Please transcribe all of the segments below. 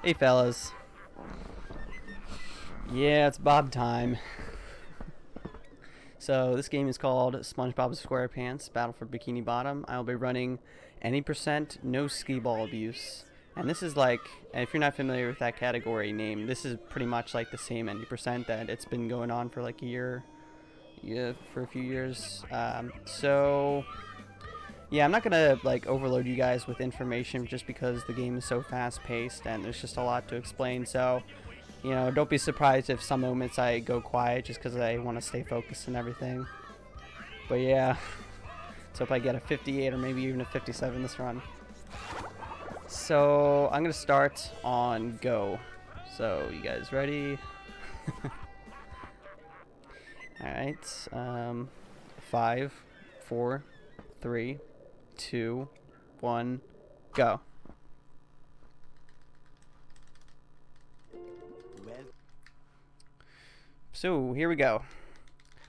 Hey fellas. Yeah, it's Bob time. So this game is called Spongebob Squarepants Battle for Bikini Bottom. I'll be running any percent no skee ball abuse. And this is like, if you're not familiar with that category name, this is pretty much like the same any percent that it's been going on for like a year, for a few years. So yeah, I'm not gonna like overload you guys with information just because the game is so fast paced and there's just a lot to explain. So, you know, don't be surprised if some moments I go quiet just because I want to stay focused and everything. But yeah, let's hope I get a 58 or maybe even a 57 this run. So I'm gonna start on go. So you guys ready? Alright, 5, 4, 3, 2, 1, go. So here we go.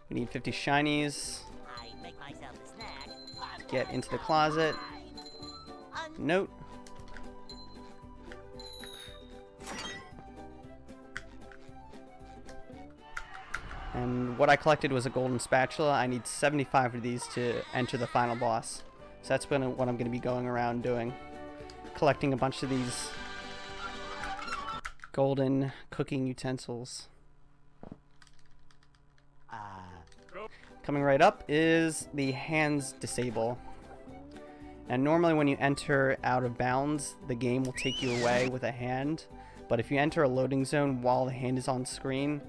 We need 50 shinies to get into the closet. Note. And what I collected was a golden spatula. I need 75 of these to enter the final boss. So that's what I'm going to be going around doing. Collecting a bunch of these golden cooking utensils. Coming right up is the hands disable. And normally when you enter out of bounds, the game will take you away with a hand. But if you enter a loading zone while the hand is on screen,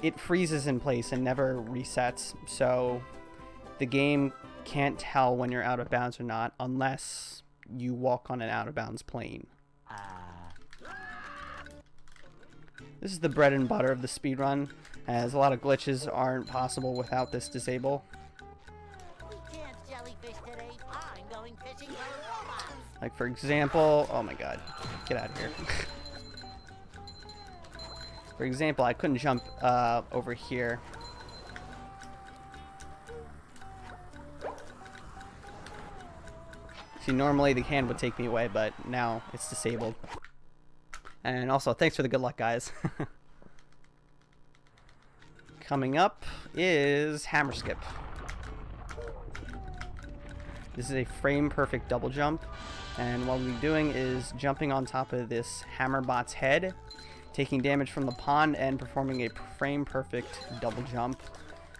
it freezes in place and never resets. So the game can't tell when you're out of bounds or not unless you walk on an out of bounds plane. This is the bread and butter of the speedrun, as a lot of glitches aren't possible without this disable. Like for example, oh my god, get out of here. For example, I couldn't jump over here. See, normally the hand would take me away, but now it's disabled. And also, thanks for the good luck, guys. Coming up is Hammer Skip. This is a frame-perfect double jump. And what we'll be doing is jumping on top of this Hammerbot's head, taking damage from the pond, and performing a frame-perfect double jump,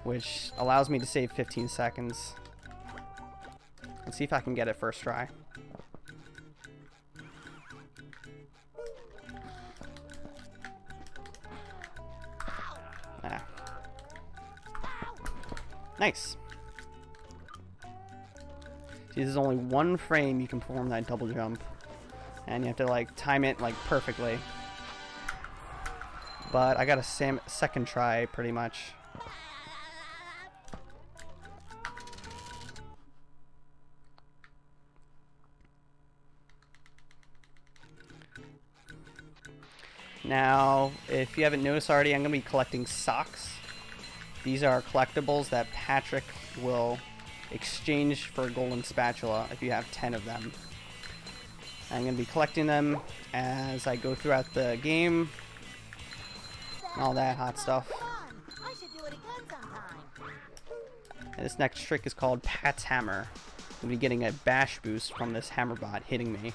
which allows me to save 15 seconds. Let's see if I can get it first try. Ah. Nice. See, this is only one frame you can perform that double jump, and you have to like time it like perfectly. But I got a second try pretty much. Now, if you haven't noticed already, I'm going to be collecting socks. These are collectibles that Patrick will exchange for a golden spatula if you have 10 of them. I'm going to be collecting them as I go throughout the game. All that hot stuff. And this next trick is called Pat's Hammer. I'm going to be getting a bash boost from this Hammerbot hitting me.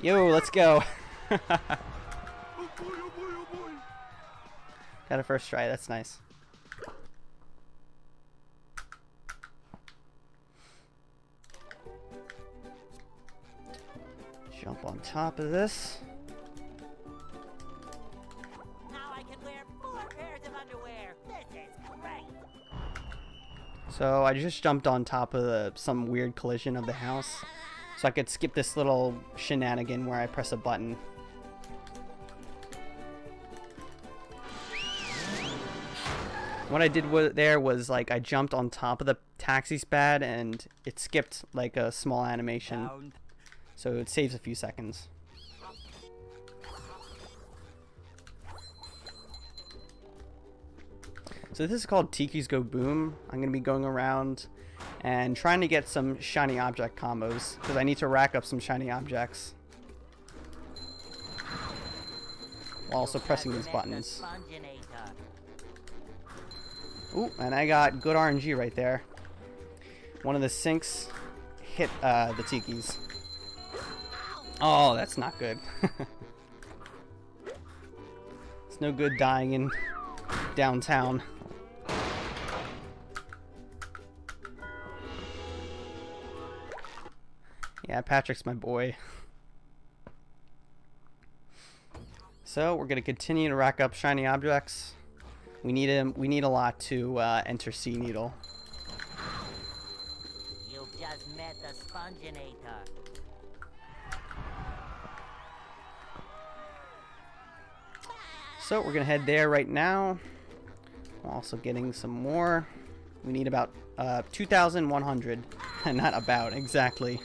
Yo, let's go. Got a first try, that's nice. Jump on top of this. Now I can wear 4 pairs of underwear. This is great. So I just jumped on top of some weird collision of the house, so I could skip this little shenanigan where I press a button. What I did there was like I jumped on top of the taxi spad and it skipped like a small animation, so it saves a few seconds. So this is called Tiki's Go Boom. I'm going to be going around and trying to get some shiny object combos because I need to rack up some shiny objects while also pressing these buttons. Ooh, and I got good RNG right there. One of the sinks hit the Tikis. Oh, that's not good. It's no good dying in downtown. Yeah, Patrick's my boy. So we're gonna continue to rack up shiny objects. We need a lot to enter Sea Needle. You've just met the Sponginator. So we're gonna head there right now. I'm also getting some more. We need about 2,100. Not about, exactly.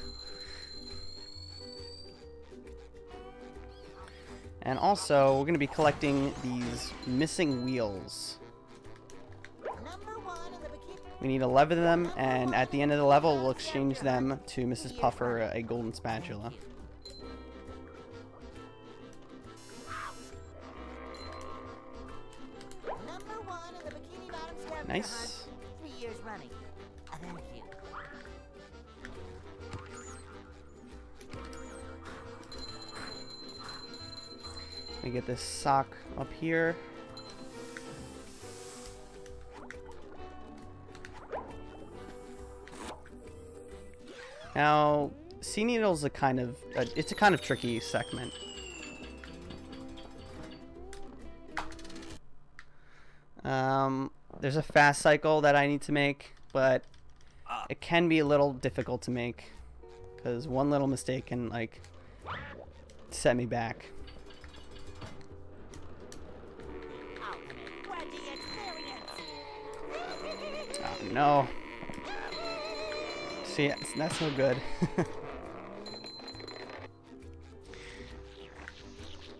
And also, we're going to be collecting these missing wheels. We need 11 of them, and at the end of the level, we'll exchange them to Mrs. Puffer a golden spatula. Nice. 3 years running. Thank you. Let me get this sock up here. Now, Sea Needle's a kind of tricky segment. There's a fast cycle that I need to make, but it can be a little difficult to make because one little mistake can like set me back. Oh no. See, that's no good.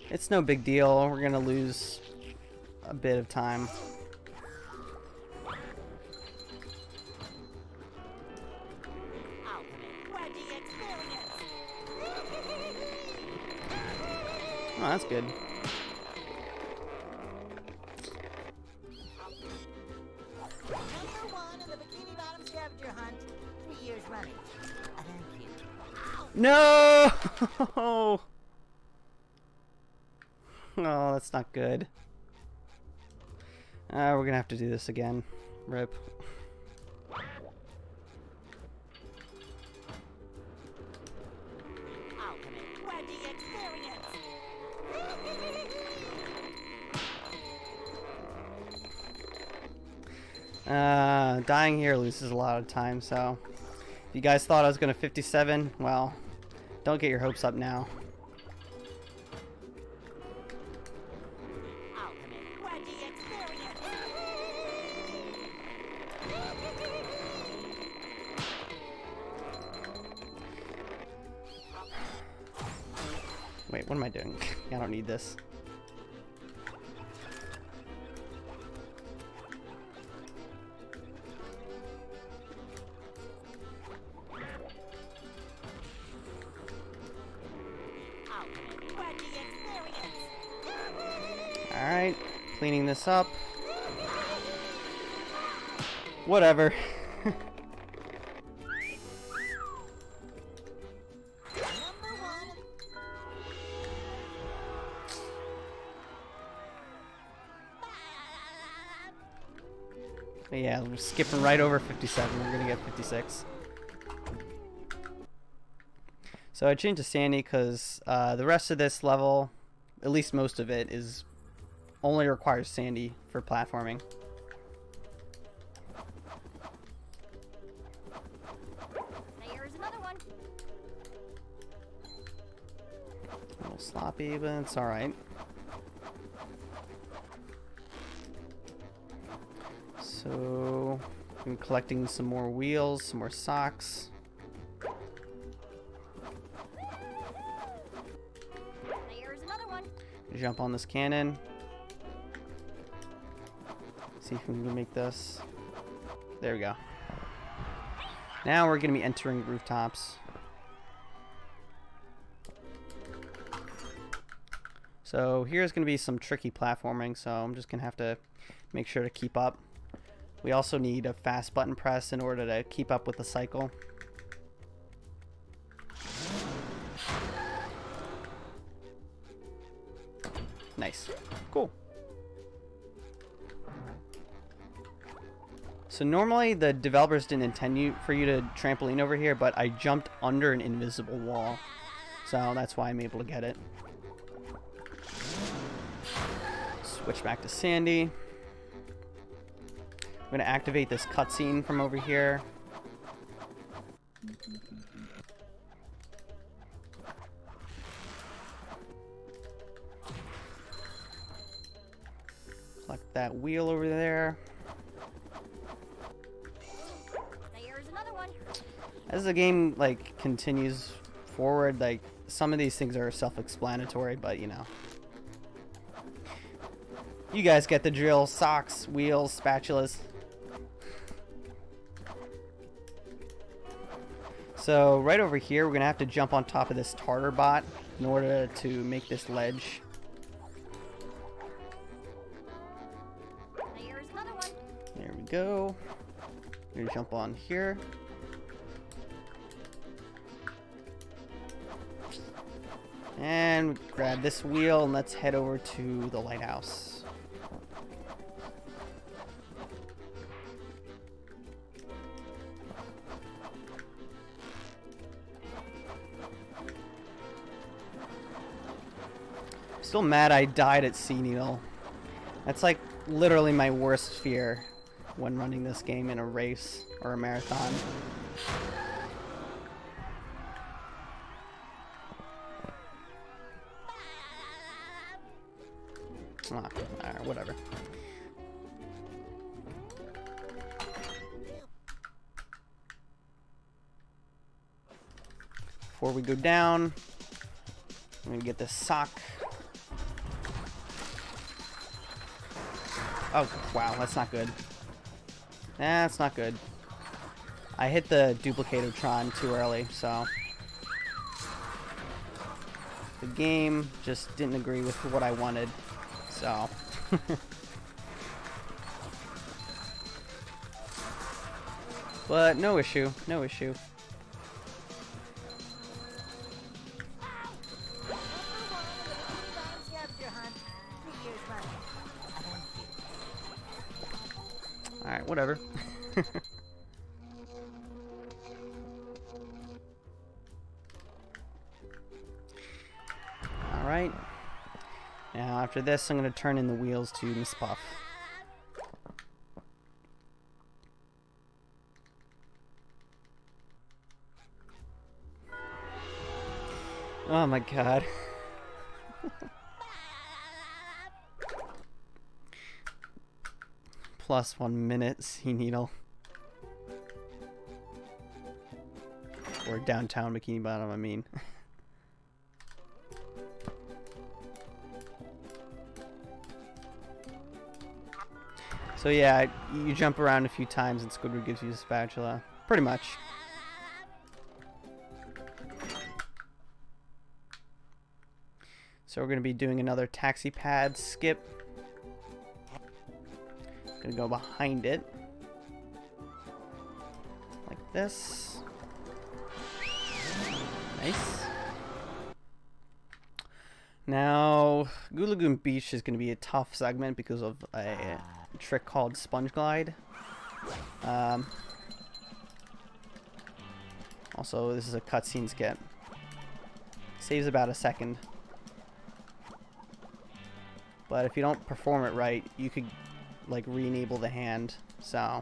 It's no big deal. We're gonna lose a bit of time. Oh, that's good. Number 1 in the Bikini Bottom scavenger hunt. 3 years running. Thank you. No! Oh, that's not good. We're gonna have to do this again. Rip. Dying here loses a lot of time, so if you guys thought I was gonna 57, well, don't get your hopes up now. Wait, what am I doing? I don't need this. Alright, cleaning this up. Whatever. Yeah, we're skipping right over 57. We're gonna get 56. So I changed to Sandy because the rest of this level, at least most of it, is only requires Sandy for platforming. There's another one. A little sloppy, but it's alright. So I'm collecting some more wheels, some more socks. There's another one. Jump on this cannon. See if we can make this. There we go. Now we're going to be entering rooftops. So here's going to be some tricky platforming, so I'm just going to have to make sure to keep up. We also need a fast button press in order to keep up with the cycle. Nice. Cool. So normally the developers didn't intend for you to trampoline over here, but I jumped under an invisible wall. So that's why I'm able to get it. Switch back to Sandy. I'm going to activate this cutscene from over here. Collect that wheel over there. There's another one. As the game like continues forward, like some of these things are self-explanatory, but you know. You guys get the drill. Socks, wheels, spatulas. So right over here, we're going to have to jump on top of this tartar bot in order to make this ledge. There's another one. There we go. We're going to jump on here. And grab this wheel and let's head over to the lighthouse. Still mad I died at Sea Needle. That's like literally my worst fear when running this game in a race or a marathon. Alright, whatever. Before we go down, I'm gonna get this sock. Oh, wow, that's not good. That's not good. I hit the Duplicatotron too early, so the game just didn't agree with what I wanted, so. But no issue, no issue. Alright, whatever. Alright. Now after this, I'm going to turn in the wheels to Miss Puff. Oh my god. Plus 1 minute, Sea Needle. Or downtown Bikini Bottom, I mean. So yeah, you jump around a few times and Squidward gives you a spatula. Pretty much. So we're going to be doing another taxi pad skip. Gonna go behind it. Like this. Nice. Now, Goo Lagoon Beach is going to be a tough segment because of a trick called Sponge Glide. Also, this is a cutscene skip. Saves about a second. But if you don't perform it right, you could like re-enable the hand, so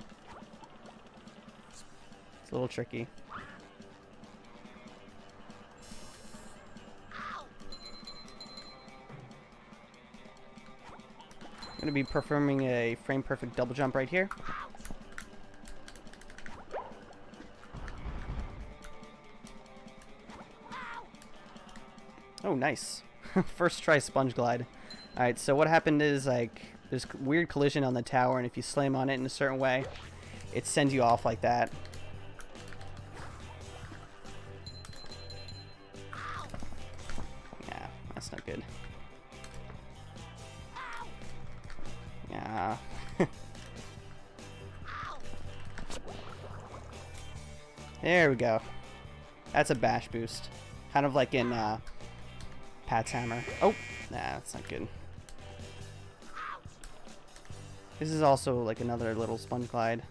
it's a little tricky. I'm going to be performing a frame perfect double jump right here. Oh, nice. First try sponge glide. Alright, so what happened is like There's weird collision on the tower, and if you slam on it in a certain way, it sends you off like that. Yeah, that's not good. Yeah. There we go. That's a bash boost. Kind of like in Pat's hammer. Oh, nah, that's not good. This is also like another little sponge glide.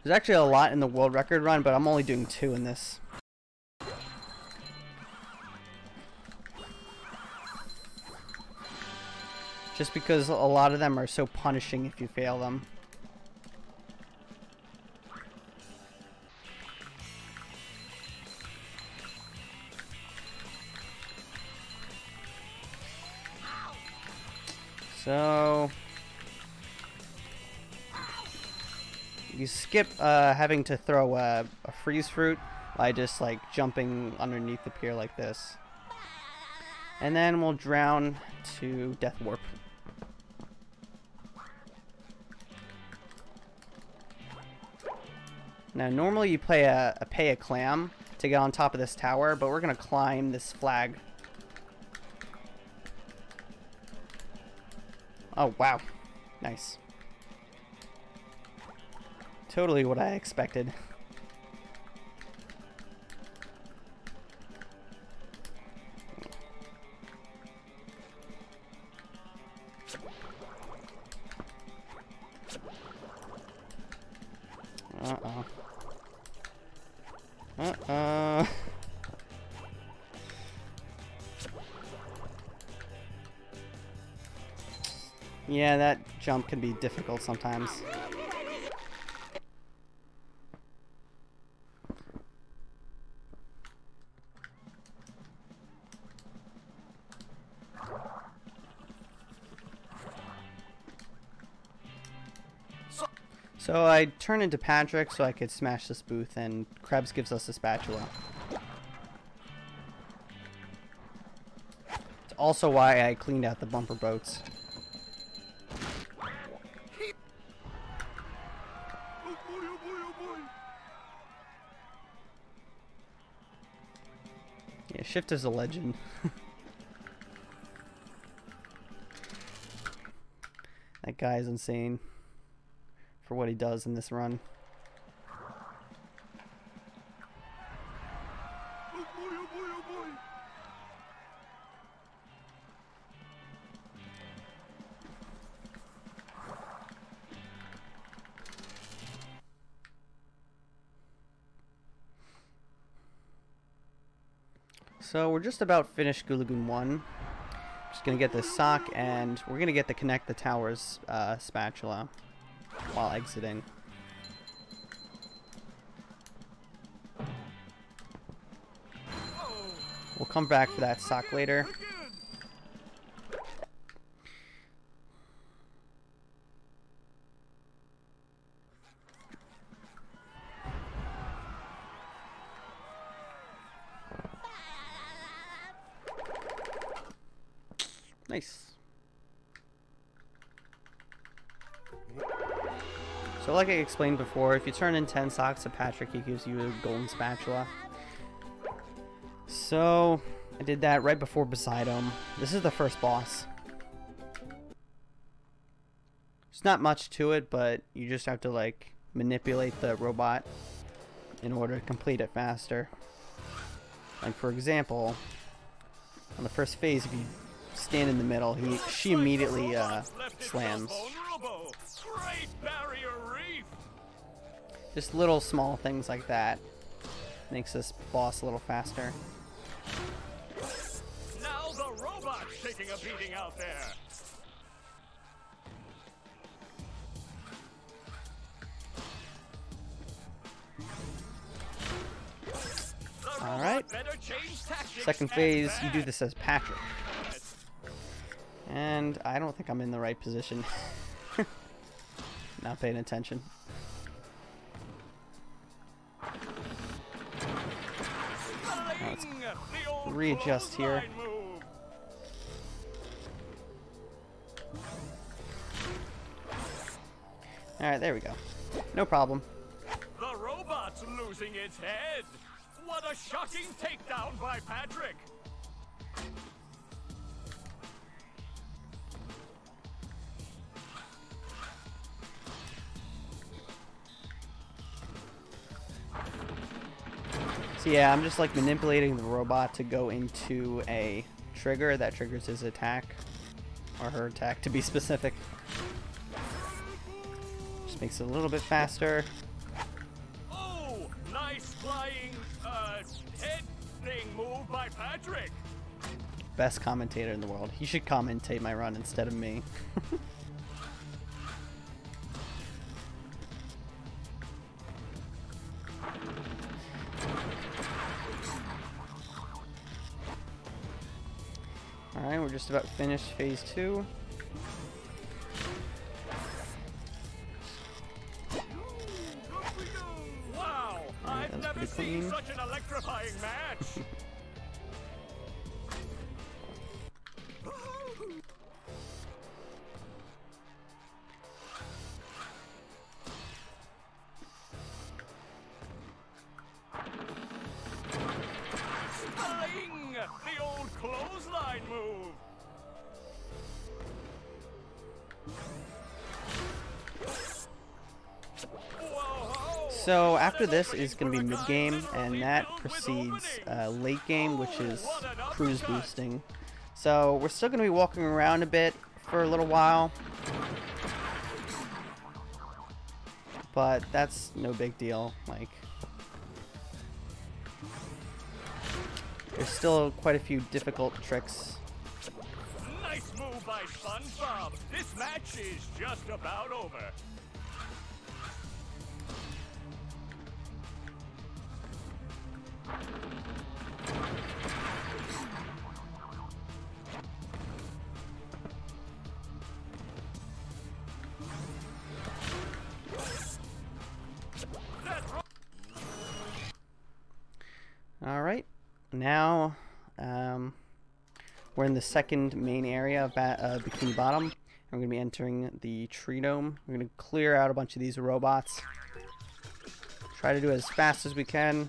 There's actually a lot in the world record run, but I'm only doing 2 in this. Just because a lot of them are so punishing if you fail them. So you skip having to throw a freeze fruit by just like jumping underneath the pier like this. And then we'll drown to Death Warp. Now normally you pay a clam to get on top of this tower, but we're gonna climb this flag. Oh wow, nice. Totally what I expected. Uh-oh. Uh-oh. Yeah, that jump can be difficult sometimes. So I turn into Patrick so I could smash this booth, and Krebs gives us a spatula. It's also why I cleaned out the bumper boats. Yeah, Shift is a legend. That guy is insane for what he does in this run. So we're just about finished Goo Lagoon 1. Just gonna get this sock, and we're gonna get the Connect the Towers spatula while exiting. We'll come back for that sock later. Nice. So like I explained before, if you turn in 10 socks to Patrick, he gives you a golden spatula. So I did that right before beside him. This is the first boss. There's not much to it, but you just have to like manipulate the robot in order to complete it faster. Like for example, on the first phase, if you stand in the middle, she immediately slams. Just little small things like that makes this boss a little faster. Now the robot's taking a beating out there. Alright. Second phase, you do this as Patrick. And I don't think I'm in the right position. Not paying attention. The old readjust here. clothesline move. Alright, there we go. No problem. The robot's losing its head. What a shocking takedown by Patrick. So yeah, I'm just like manipulating the robot to go into a trigger that triggers his attack. Or her attack, to be specific. Just makes it a little bit faster. Oh, nice flying, head thing move by Patrick. Best commentator in the world. He should commentate my run instead of me. Alright, we're just about finished phase 2. Wow, I've that was never pretty seen clean. such an electrifying match. Sting! The old clothesline move. Whoa! So after this is going to be mid-game, and that precedes late game, which is cruise boosting. So we're still going to be walking around a bit for a little while, but that's no big deal. Like, there's still quite a few difficult tricks. Nice move by Spongebob. This match is just about over. Alright, now we're in the second main area of Bikini Bottom. And we're going to be entering the tree dome. We're going to clear out a bunch of these robots. Try to do it as fast as we can.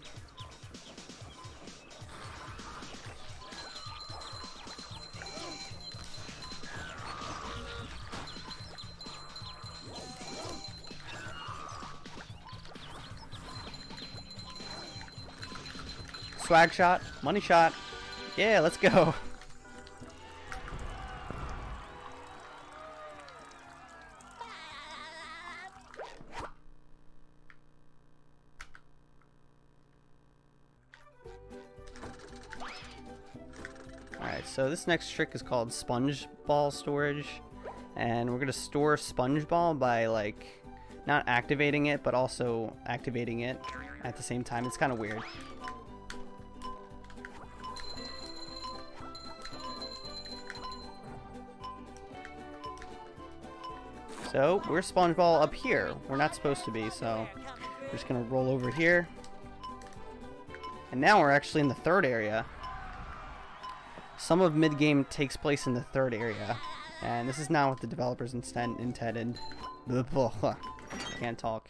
Swag shot, money shot. Yeah, let's go. Alright, so this next trick is called sponge ball storage. And we're going to store sponge ball by, like, not activating it, but also activating it at the same time. It's kind of weird. So, we're Spongeball up here. We're not supposed to be, so we're just going to roll over here. And now we're actually in the third area. Some of mid-game takes place in the third area. And this is not what the developers intended. I can't talk.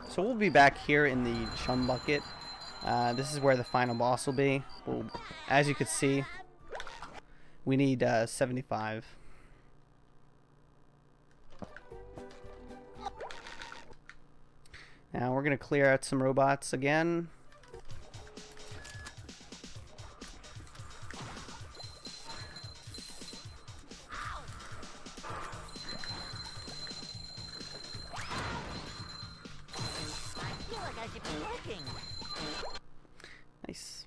So we'll be back here in the chum bucket. This is where the final boss will be. Well, as you can see, we need 75. Now we're going to clear out some robots again. Nice.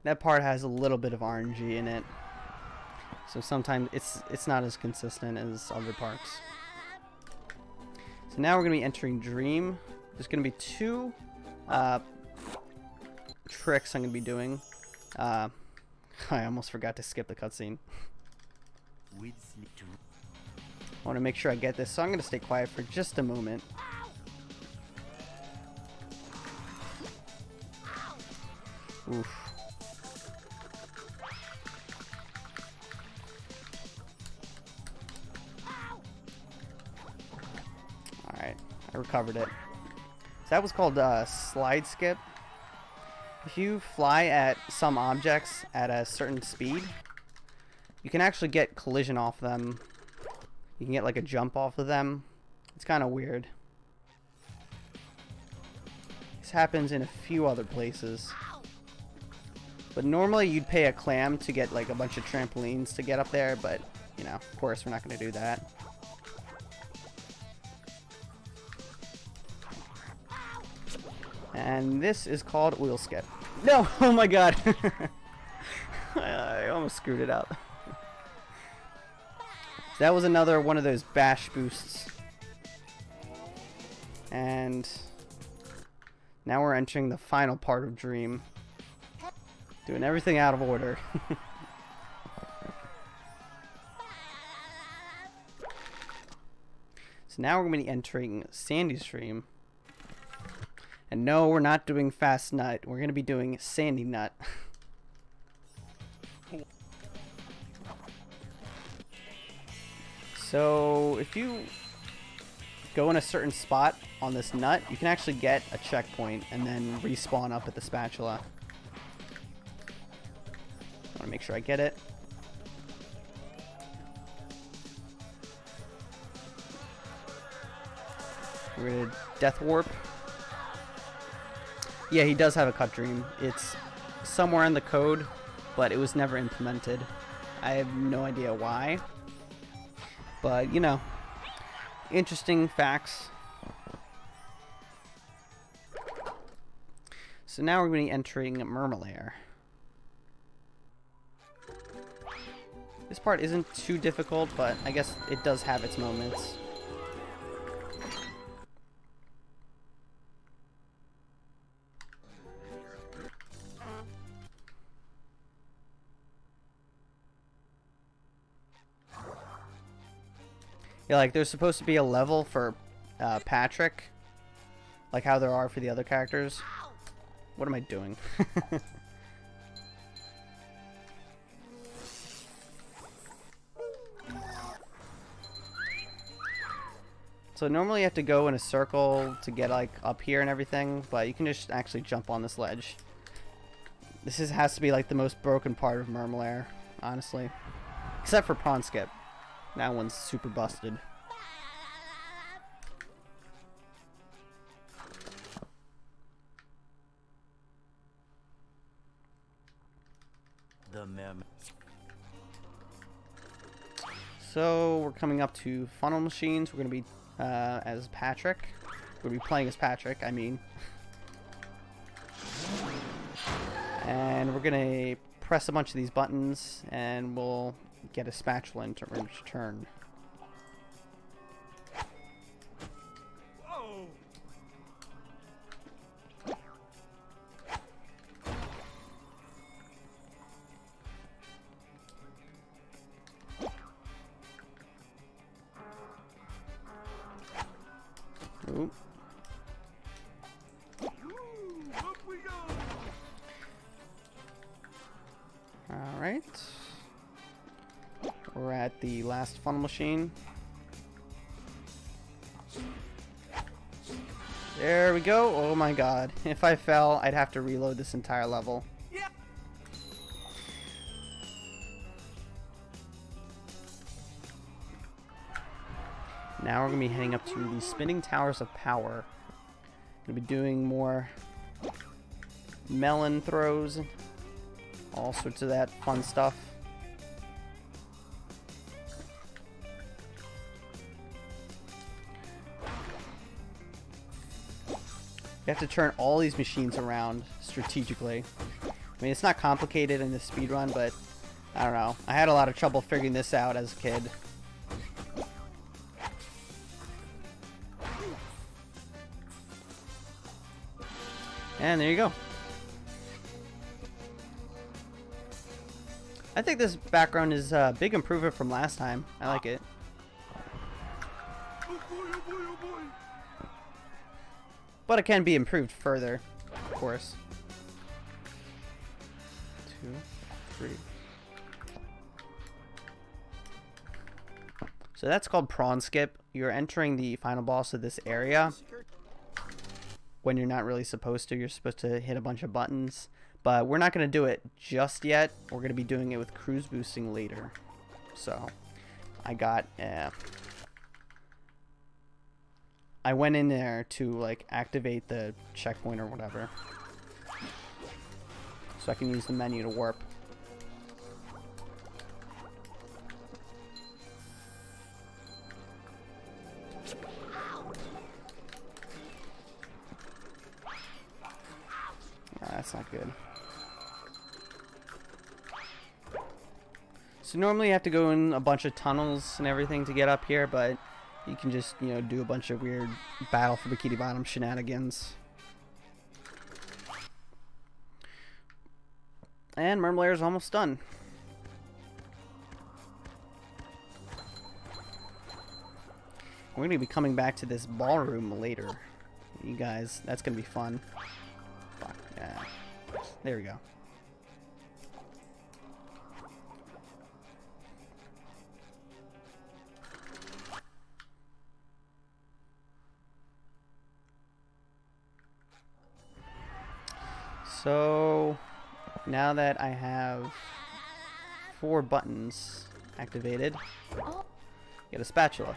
That part has a little bit of RNG in it, so sometimes it's not as consistent as other parts. So now we're going to be entering Dream. There's going to be two tricks I'm going to be doing. I almost forgot to skip the cutscene. I want to make sure I get this, so I'm going to stay quiet for just a moment. Oof. Alright, I recovered it. So that was called slide skip. If you fly at some objects at a certain speed, you can actually get collision off them. You can get like a jump off of them. It's kind of weird. This happens in a few other places. But normally you'd pay a clam to get like a bunch of trampolines to get up there, but you know, of course we're not going to do that. And this is called wheel skip. No! Oh my god! I almost screwed it up. So that was another one of those bash boosts. And now we're entering the final part of Dream. Doing everything out of order. So now we're going to be entering Sandy Stream. And no, we're not doing Fast Nut. We're going to be doing Sandy Nut. So if you go in a certain spot on this nut, you can actually get a checkpoint and then respawn up at the spatula. I want to make sure I get it. We're going to Death Warp. Yeah, he does have a cut dream. It's somewhere in the code, but it was never implemented. I have no idea why. But, you know, interesting facts. So now we're going to be entering Murmelair. This part isn't too difficult, but I guess it does have its moments. Yeah, like there's supposed to be a level for Patrick, like how there are for the other characters. What am I doing? So normally you have to go in a circle to get like up here and everything, but you can just actually jump on this ledge. This has to be like the most broken part of Murmelair, honestly. Except for Prawn Skip. That one's super busted. So we're coming up to funnel machines. We're going to be as Patrick. We're going to be playing as Patrick, I mean. And we're going to press a bunch of these buttons and we'll get a spatula in return. Whoa. Oop. Up we go. Alright. We're at the last funnel machine. There we go. Oh my god. If I fell, I'd have to reload this entire level. Yeah. Now we're going to be heading up to the Spinning Towers of Power. Going to be doing more melon throws. All sorts of that fun stuff. You have to turn all these machines around strategically. I mean, it's not complicated in this speedrun, but I don't know. I had a lot of trouble figuring this out as a kid. And there you go. I think this background is a big improvement from last time. I like it. But it can be improved further, of course. 2, 3. So that's called Prawn Skip. You're entering the final boss of this area when you're not really supposed to. You're supposed to hit a bunch of buttons. But we're not going to do it just yet. We're going to be doing it with cruise boosting later. So I got... I went in there to like activate the checkpoint or whatever. So I can use the menu to warp. That's not good. So normally you have to go in a bunch of tunnels and everything to get up here, but you can just, you know, do a bunch of weird Battle for Bikini Bottom shenanigans. And Mermalair's almost done. We're going to be coming back to this ballroom later. You guys, that's going to be fun. Fuck, yeah. There we go. So now that I have 4 buttons activated, get a spatula.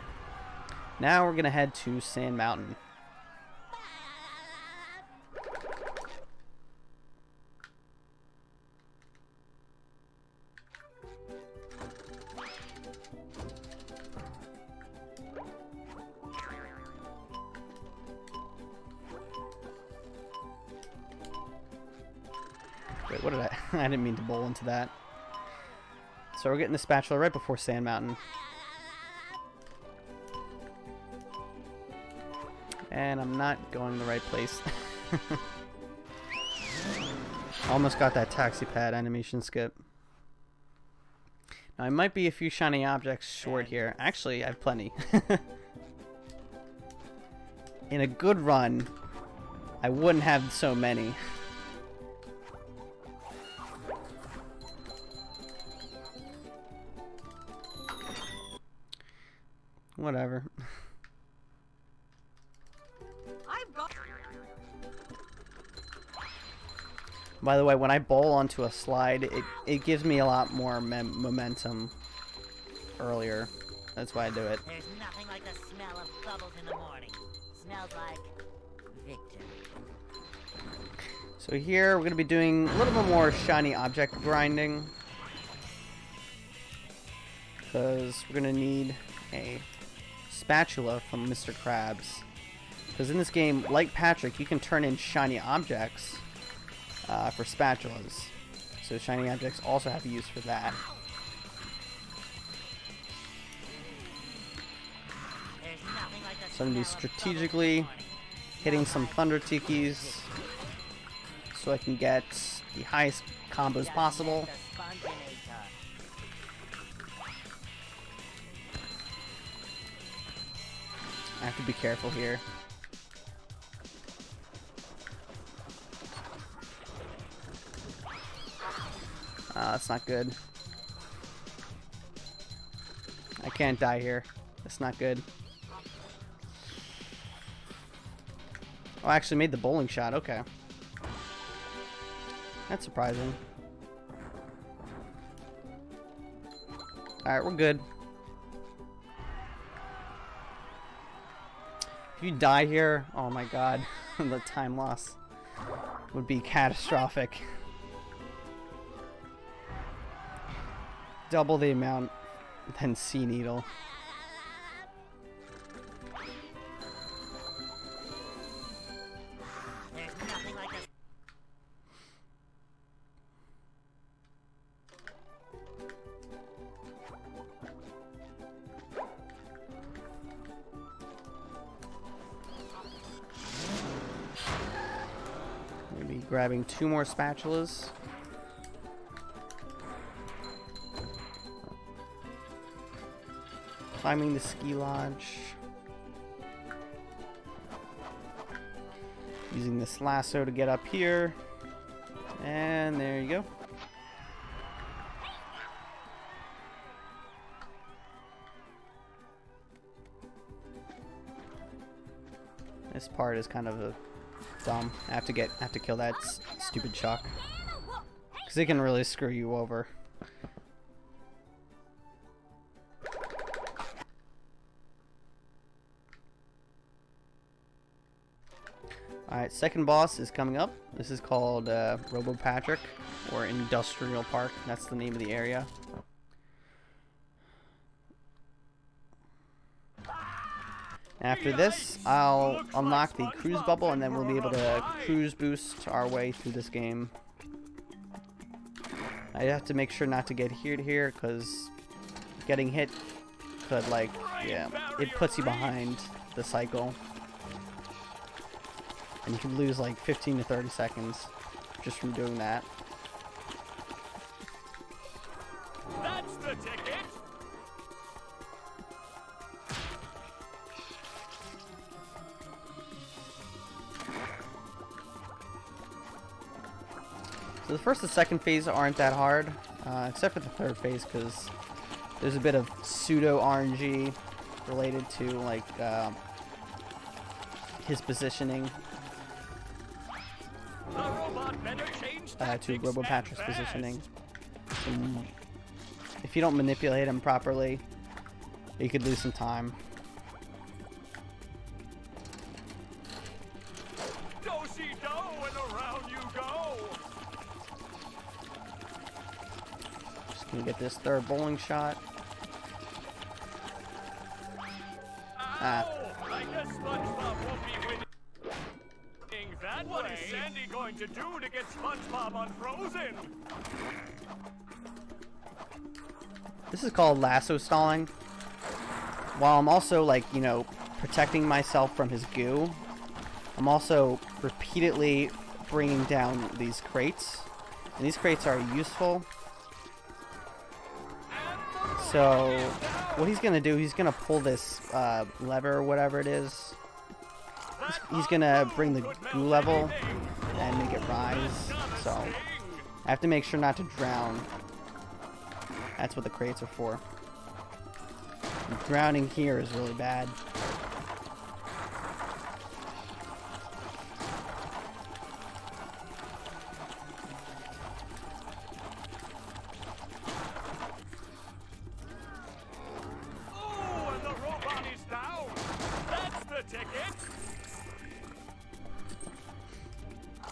Now we're gonna head to Sand Mountain. Wait, what did I... I didn't mean to bowl into that. So we're getting the spatula right before Sand Mountain. And I'm not going the right place. Almost got that taxi pad animation skip. Now I might be a few shiny objects short here. Actually, I have plenty. In a good run, I wouldn't have so many. Whatever. By the way, when I bowl onto a slide, it gives me a lot more momentum earlier. That's why I do it. There's nothing like the smell of bubbles in the morning. Smells like victory. So here we're going to be doing a little bit more shiny object grinding. Because we're going to need a spatula from Mr. Krabs. Because in this game, like Patrick, you can turn in shiny objects for spatulas. So shiny objects also have a use for that. So I'm going to be strategically hitting some Thunder Tikis so I can get the highest combos possible. I have to be careful here. That's not good. I can't die here. That's not good. Oh, I actually made the bowling shot. Okay. That's surprising. Alright, we're good. If you die here, oh my god, the time loss would be catastrophic. Double the amount than Sea Needle. Maybe grabbing 2 more spatulas. climbing the ski lodge. Using this lasso to get up here. And there you go. This part is kind of dumb. I have to kill that stupid Chuck. Because it can really screw you over. Alright, second boss is coming up. This is called Robo Patrick, or Industrial Park. That's the name of the area. After this, I'll unlock the cruise bubble, and then we'll be able to cruise boost our way through this game. I have to make sure not to get here to here, because getting hit could, like, yeah, it puts you behind the cycle. And you can lose like 15 to 30 seconds just from doing that. That's the ticket. So the first and second phase aren't that hard, except for the third phase, because there's a bit of pseudo RNG related to like his positioning. To Robo Patrick's positioning. And if you don't manipulate him properly, you could lose some time. Do-si-do and around you go. Just gonna get this third bowling shot. Ah. I guess SpongeBob won't be winning that way. What is Sandy going to do to get SpongeBob unfrozen? This is called lasso stalling. While I'm also, like, you know, protecting myself from his goo, I'm also repeatedly bringing down these crates. And these crates are useful. So what he's gonna do, he's gonna pull this lever or whatever it is. He's gonna bring the goo level and make it rise. So I have to make sure not to drown. That's what the crates are for. And drowning here is really bad.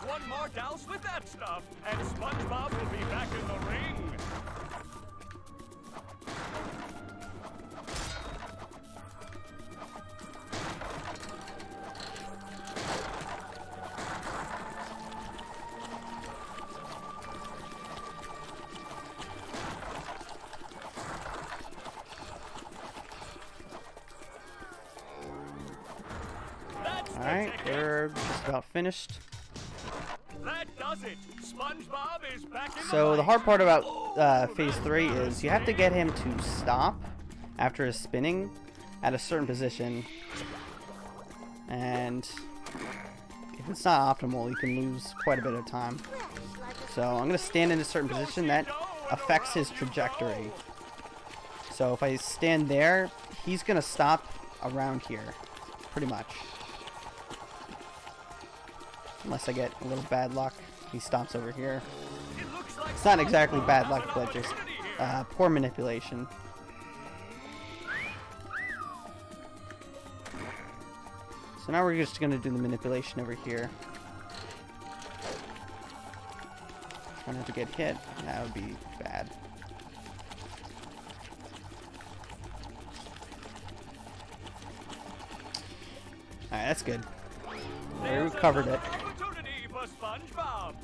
One more douse with that stuff, and SpongeBob will be back in the ring. Alright, we're just about finished. That does it. SpongeBob is back in So the hard part about Phase 3 is you have to get him to stop after his spinning at a certain position. And if it's not optimal, you can lose quite a bit of time. So I'm going to stand in a certain position that affects his trajectory. So if I stand there, he's going to stop around here, pretty much. Unless I get a little bad luck, he stops over here. It's not exactly bad luck, but just poor manipulation. So now we're just going to do the manipulation over here. Trying not to get hit, that would be bad. Alright, that's good. We recovered it. SpongeBob.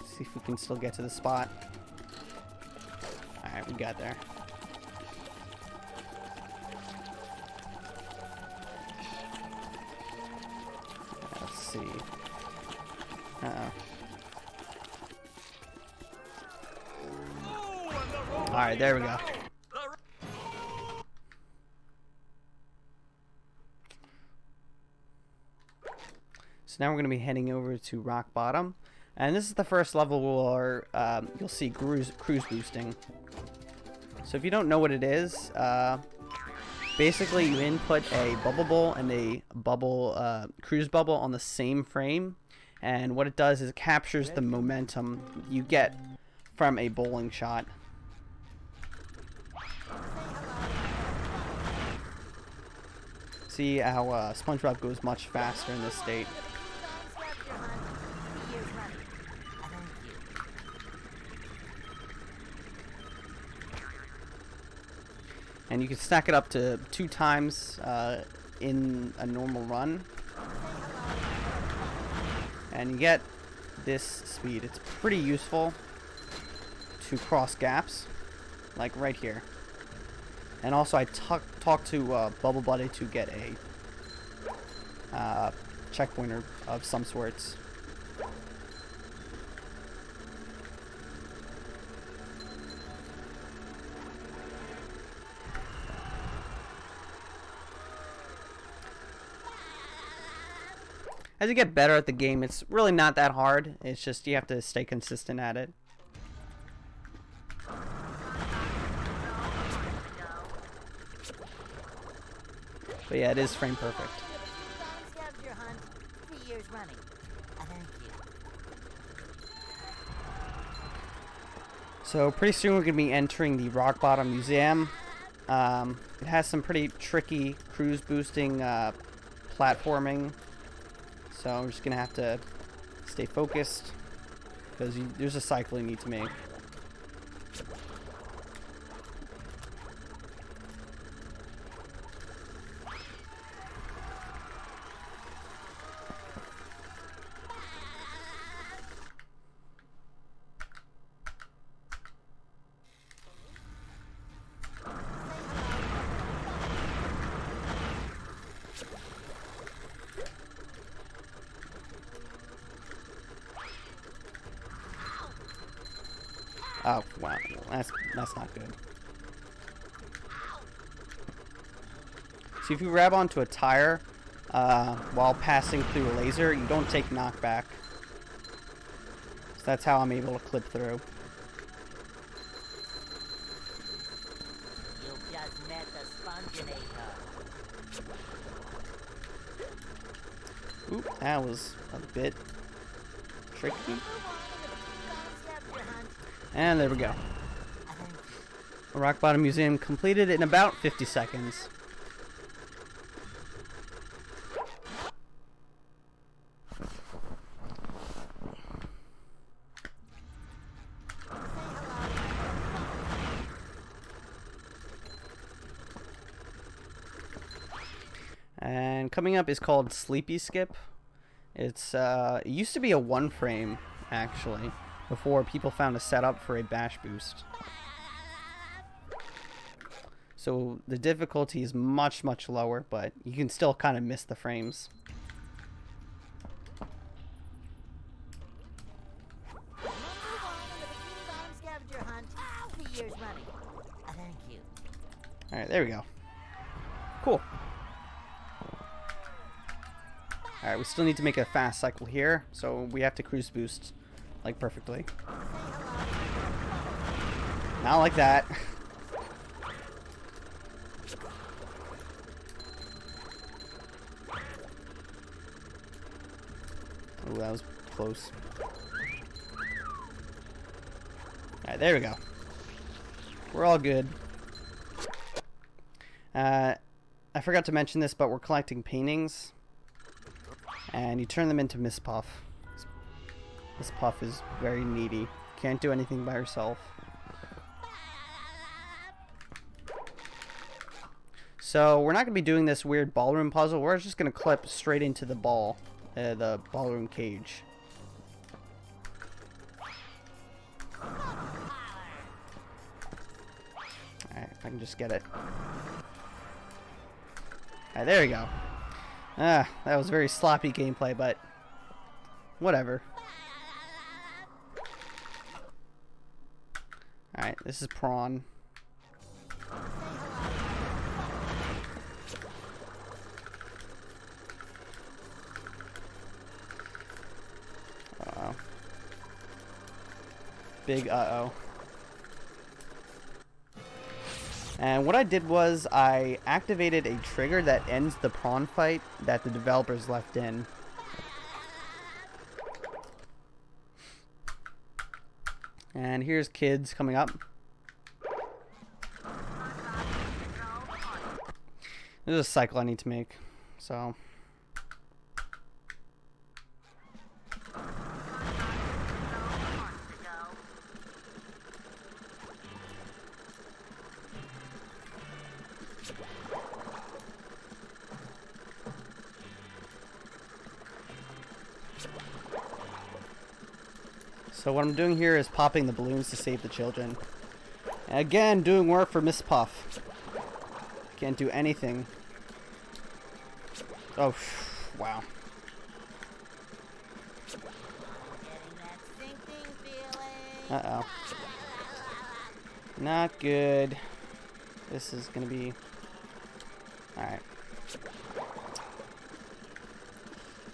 See if we can still get to the spot. Alright, we got there. Let's see. Uh-oh. Alright, there we go. So now we're going to be heading over to Rock Bottom. And this is the first level where you'll see cruise boosting. So if you don't know what it is, basically you input a bubble bowl and a bubble cruise bubble on the same frame. And what it does is it captures the momentum you get from a bowling shot. See how SpongeBob goes much faster in this state. And you can stack it up to 2 times in a normal run. And you get this speed. It's pretty useful to cross gaps, like right here. And also I talked to Bubble Buddy to get a checkpointer of some sorts. As you get better at the game, it's really not that hard. It's just you have to stay consistent at it. But yeah, it is frame perfect. So pretty soon we're going to be entering the Rock Bottom Museum. It has some pretty tricky cruise boosting platforming. So I'm just going to have to stay focused because there's a cycle you need to make. Oh, wow. That's not good. So if you grab onto a tire while passing through a laser, you don't take knockback. So that's how I'm able to clip through. You just met the Sponginator. Oop, that was a bit tricky. And there we go. Rock Bottom Museum completed in about 50 seconds. And coming up is called Sleepy Skip. It used to be a 1 frame, actually, before people found a setup for a bash boost. So the difficulty is much, much lower, but you can still kind of miss the frames. Alright, there we go. Cool. Alright, we still need to make a fast cycle here, so we have to cruise boost, like, perfectly. Not like that. Oh, that was close. Alright, there we go. We're all good. I forgot to mention this, but we're collecting paintings. And you turn them into Miss Puff. Miss Puff is very needy. Can't do anything by herself. So we're not going to be doing this weird ballroom puzzle. We're just going to clip straight into the ball. The ballroom cage. Alright, if I can just get it. Alright, there we go. Ah, that was very sloppy gameplay, but whatever. Alright, this is prawn. Uh-oh. Big uh-oh. And what I did was I activated a trigger that ends the prawn fight that the developers left in. And here's kids coming up. There's a cycle I need to make, so. So what I'm doing here is popping the balloons to save the children. And again, doing work for Miss Puff. Can't do anything. Oh, wow. Uh-oh. Not good. This is gonna be... Alright.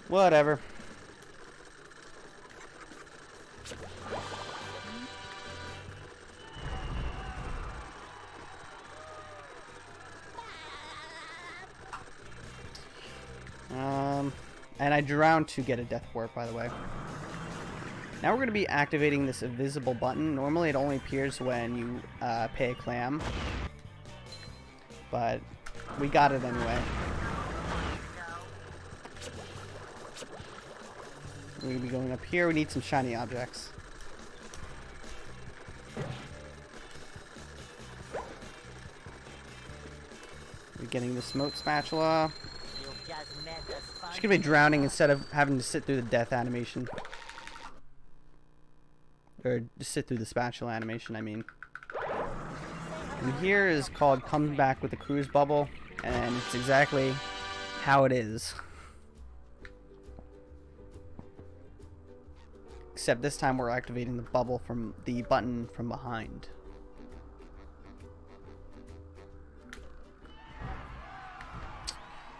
Whatever. And I drowned to get a death warp, by the way. Now we're going to be activating this invisible button. Normally it only appears when you pay a clam. But we got it anyway. We're going to be going up here. We need some shiny objects. We're getting the smoke spatula. She's gonna be drowning instead of having to sit through the death animation. Or just sit through the spatula animation, I mean. And here is called Comes Back with the Cruise Bubble, and it's exactly how it is. Except this time we're activating the bubble from the button from behind.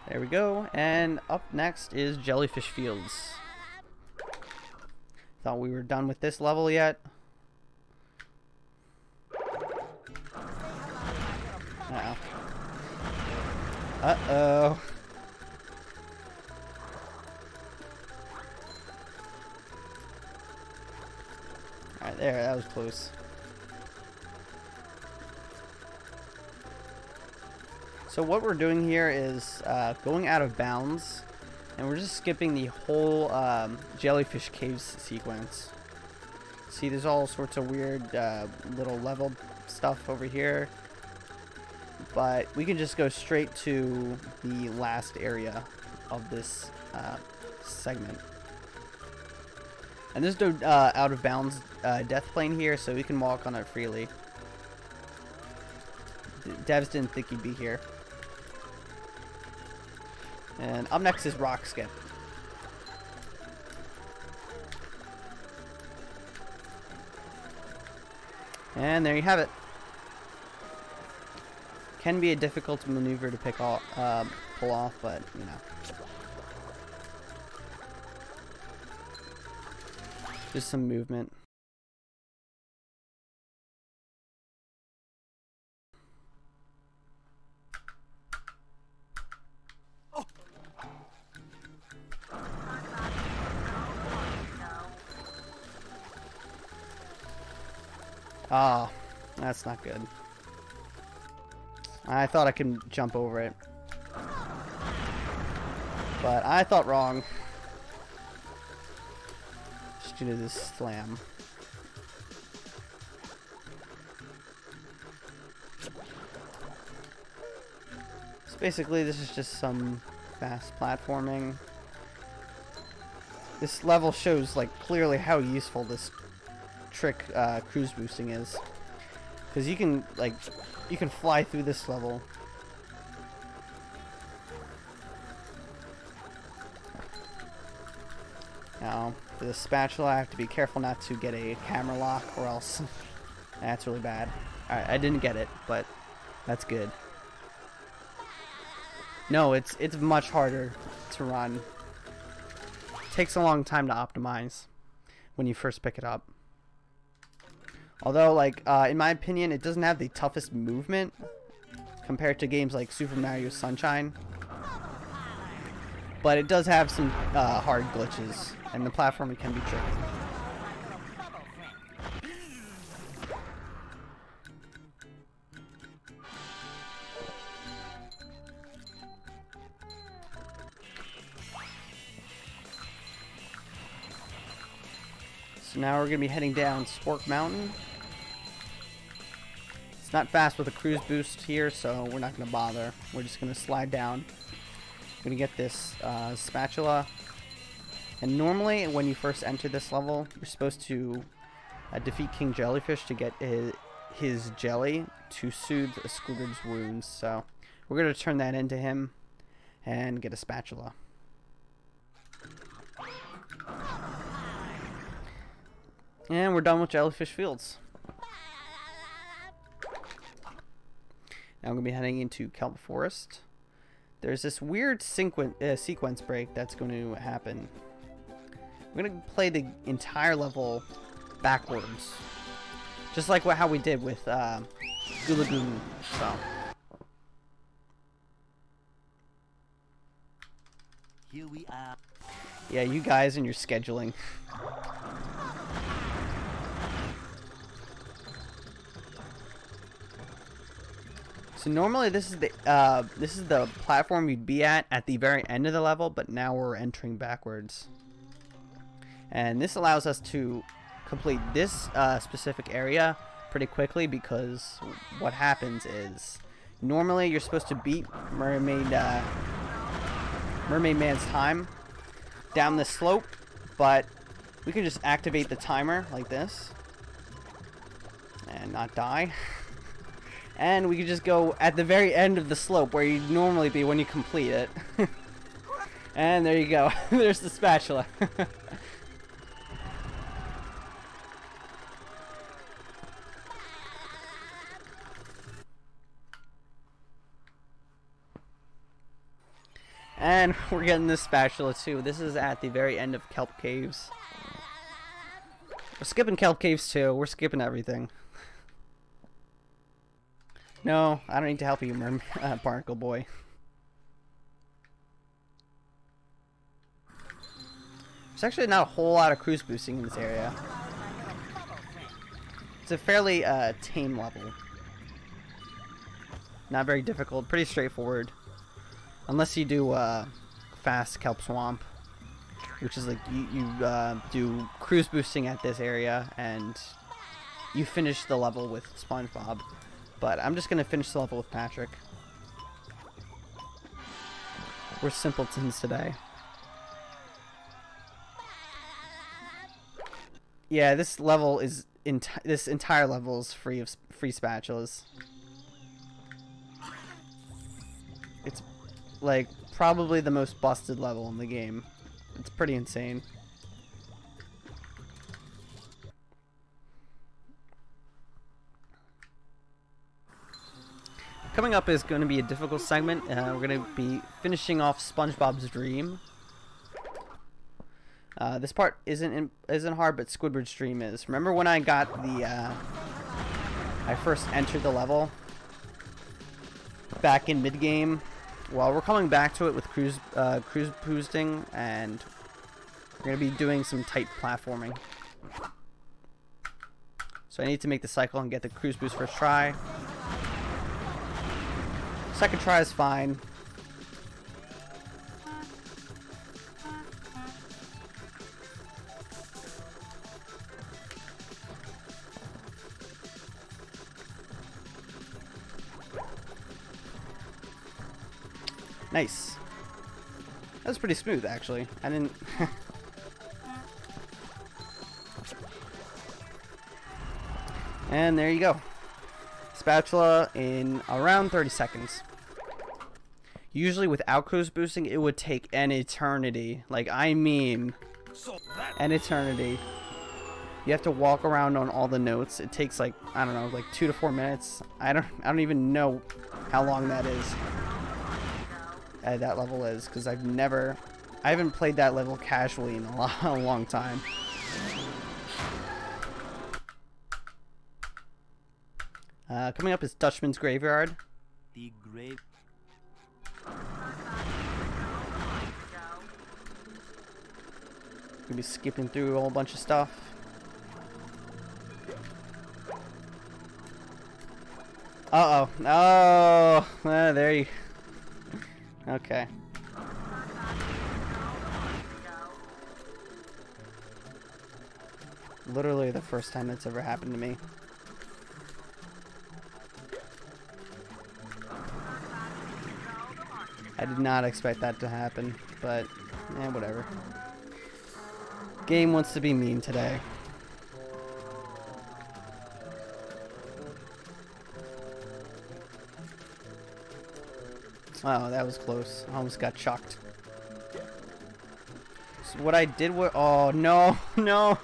There we go, and up next is Jellyfish Fields. Thought we were done with this level yet. Uh-oh. Uh-oh. Alright, there, that was close. So what we're doing here is going out of bounds, and we're just skipping the whole jellyfish caves sequence. See, there's all sorts of weird little leveled stuff over here, but we can just go straight to the last area of this segment. And there's no out of bounds death plane here, so we can walk on it freely. Devs didn't think he'd be here. And up next is Rock Skip. And there you have it. Can be a difficult maneuver to pull off, but you know. Just some movement. Oh, that's not good. I thought I could jump over it, but I thought wrong. Just due to this slam. So basically, this is just some fast platforming. This level shows like clearly how useful this trick cruise boosting is, because you can fly through this level. Now for the spatula I have to be careful not to get a camera lock, or else That's really bad. Alright, I didn't get it, but that's good. No, it's much harder to run. It takes a long time to optimize when you first pick it up. Although, like, in my opinion, it doesn't have the toughest movement compared to games like Super Mario Sunshine. But it does have some hard glitches, and the platforming can be tricky. So now we're going to be heading down Spork Mountain. It's not fast with a cruise boost here, so we're not going to bother. We're just going to slide down. I'm going to get this spatula. And normally, when you first enter this level, you're supposed to defeat King Jellyfish to get his jelly to soothe Squidward's wounds. So we're going to turn that into him and get a spatula. And we're done with Jellyfish Fields. Now I'm going to be heading into Kelp Forest. There's this weird sequence break that's going to happen. We're going to play the entire level backwards. Just like how we did with Gulagoon. So. Here we are. Yeah, you guys and your scheduling. So normally this is the platform you'd be at the very end of the level, but now we're entering backwards. And this allows us to complete this specific area pretty quickly, because what happens is normally you're supposed to beat Mermaid Man's time down this slope, but we can just activate the timer like this and not die. And we can just go at the very end of the slope where you'd normally be when you complete it. And there you go. There's the spatula. And we're getting this spatula too. This is at the very end of Kelp Caves. We're skipping Kelp Caves too. We're skipping everything. No, I don't need to help you, Barnacle Boy. There's actually not a whole lot of cruise boosting in this area. It's a fairly tame level. Not very difficult, pretty straightforward. Unless you do fast Kelp Swamp, which is like you do cruise boosting at this area and you finish the level with Spongebob. But I'm just going to finish the level with Patrick. We're simpletons today. Yeah, this level is this entire level is free of free spatulas. It's like probably the most busted level in the game. It's pretty insane. Coming up is going to be a difficult segment. We're going to be finishing off SpongeBob's Dream. This part isn't hard, but Squidward's Dream is. Remember when I got the I first entered the level back in mid game? Well, we're coming back to it with cruise boosting, and we're going to be doing some tight platforming. So I need to make the cycle and get the cruise boost first try. Second try is fine. Nice. That was pretty smooth, actually. I didn't... And there you go. Spatula in around 30 seconds. Usually without cruise boosting, it would take an eternity. Like, I mean, an eternity. You have to walk around on all the notes. It takes like, I don't know, like 2 to 4 minutes. I don't even know how long that is. That level is, because I haven't played that level casually in a long time. Coming up is Dutchman's Graveyard. The grave. Gonna be skipping through a whole bunch of stuff. Uh-oh. Oh, there you... Okay. Literally the first time that's ever happened to me. I did not expect that to happen, but whatever. Game wants to be mean today. Oh, that was close. I almost got chucked. So what I did was... Oh, no, no.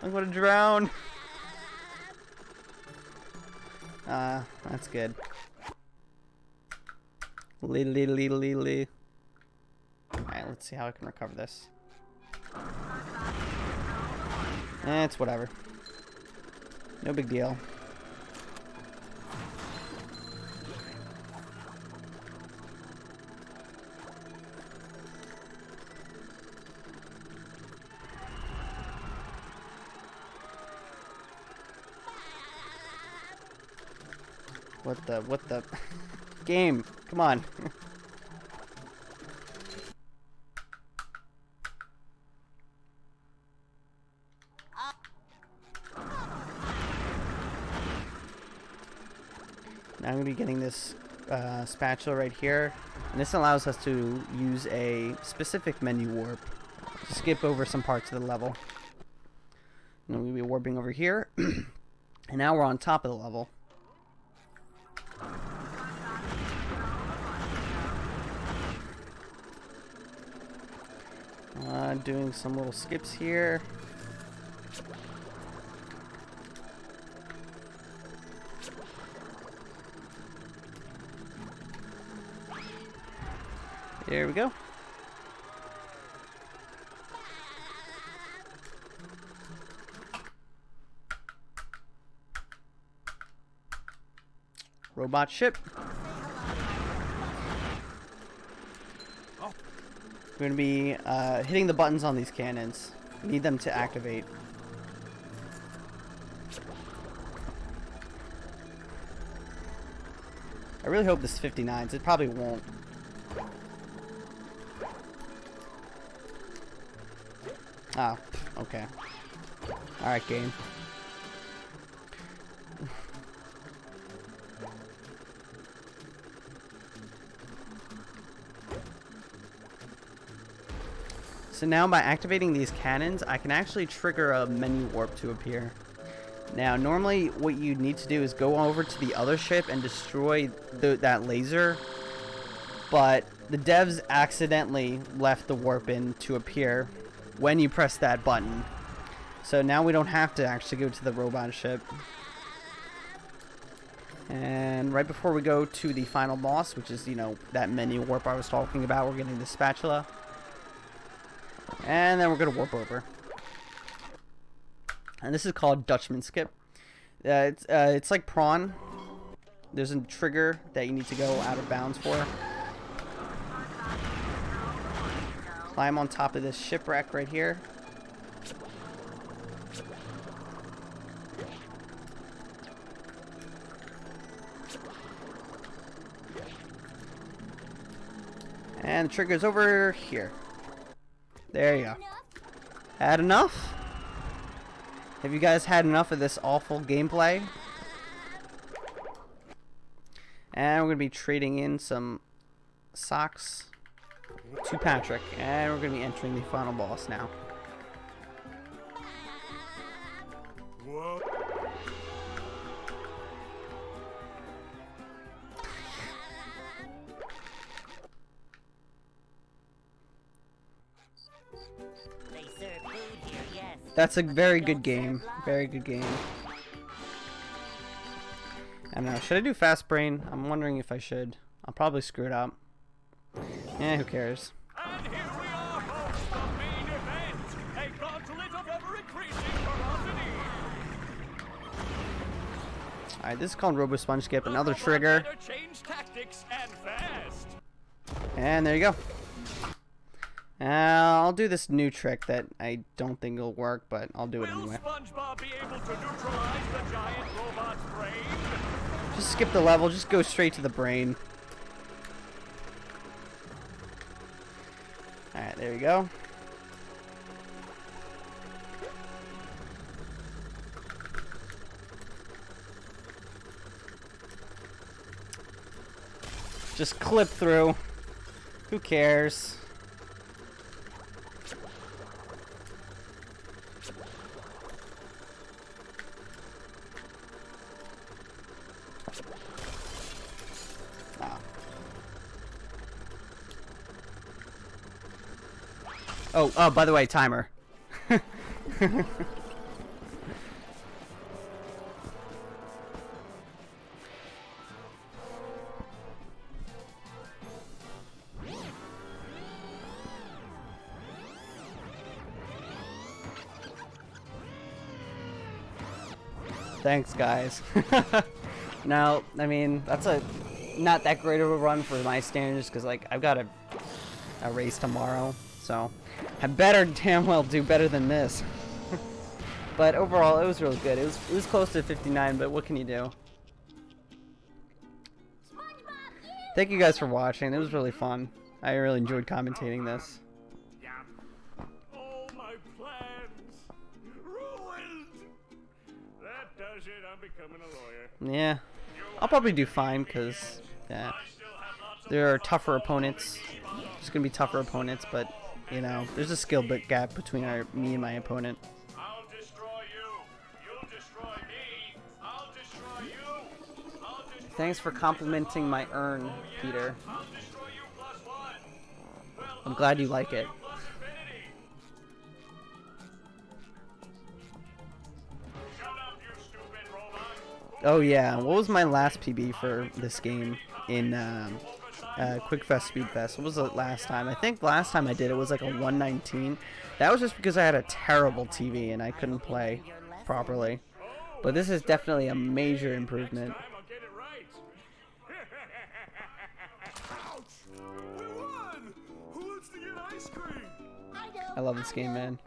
I'm gonna drown. That's good. Alright, let's see how I can recover this. It's whatever. No big deal. What the game? Come on. Now I'm going to be getting this spatula right here, and this allows us to use a specific menu warp to skip over some parts of the level. And we'll be warping over here, and now we're on top of the level. Doing some little skips here. There we go. Robot ship. We're going to be hitting the buttons on these cannons. We need them to activate. I really hope this 59s. It probably won't. Ah, okay. Alright, game. So now by activating these cannons, I can actually trigger a menu warp to appear. Now normally what you need to do is go over to the other ship and destroy that laser, but the devs accidentally left the warp in to appear when you press that button. So now we don't have to actually go to the robot ship. And right before we go to the final boss, which is, you know, that menu warp I was talking about, we're getting the spatula. And then we're going to warp over. And this is called Dutchman Skip. It's like prawn. There's a trigger that you need to go out of bounds for. Climb on top of this shipwreck right here. And the trigger's over here. There you go. Had enough? Have you guys had enough of this awful gameplay? And we're going to be trading in some socks to Patrick. And we're going to be entering the final boss now. Whoa. They serve food here, yes. That's a very good game. Very good game. I don't know. Should I do Fast Brain? I'm wondering if I should. I'll probably screw it up. Eh, who cares? And here we are, folks, the main event. A gauntlet of ever-increasing ferocity. Alright, this is called Robo Sponge Skip. Another The trigger. robot better change tactics and fast. And there you go. I'll do this new trick that I don't think will work, but I'll do it Will anyway. SpongeBob be able to neutralize the giant robot's brain? Just skip the level. Just go straight to the brain. Alright, there you go. Just clip through. Who cares? Ah. Oh, by the way, timer. Thanks, guys. Now, I mean, that's not that great of a run for my standards, because like I've got a race tomorrow, so I better damn well do better than this. But overall, it was really good. It was close to 59, but what can you do? Thank you guys for watching. It was really fun. I really enjoyed commentating this. All my plans ruined. That does it. I'm becoming a lawyer. Yeah, I'll probably do fine, because yeah, there are tougher opponents. There's gonna be tougher opponents, but you know, there's a skill gap between me and my opponent. I'll destroy you. You'll destroy me. I'll destroy you. I'll destroy Thanks for complimenting my urn, Peter. I'll destroy you +1. Well, I'm glad you like it. plus infinity. Shut up, you stupid robot. Oh yeah, what was my last PB for this game in QuickFest SpeedFest? What was it last time? I think last time I did it was like a 119. That was just because I had a terrible TV and I couldn't play properly. But this is definitely a major improvement. Time I'll get it right. Ouch! We won! Who wants to get ice cream? I love this game, man.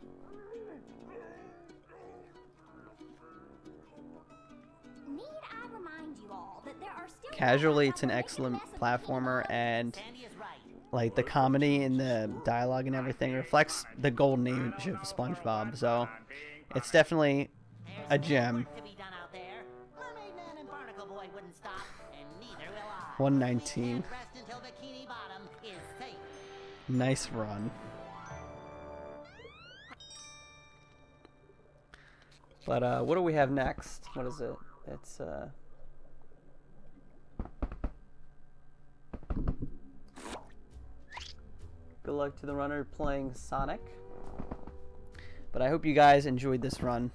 Need I remind you all that there are still Casually, it's an excellent platformer, and like the comedy and the dialogue and everything reflects the golden age of SpongeBob. So it's definitely a gem. To be done out there. Mermaid Man and Barnacle Boy wouldn't stop, and neither will I. 119. Rest until Bikini Bottom is safe. Nice run. But what do we have next? What is it? It's good luck to the runner playing Sonic. But I hope you guys enjoyed this run.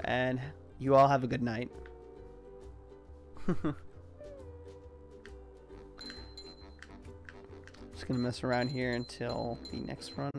And you all have a good night. Just gonna mess around here until the next run.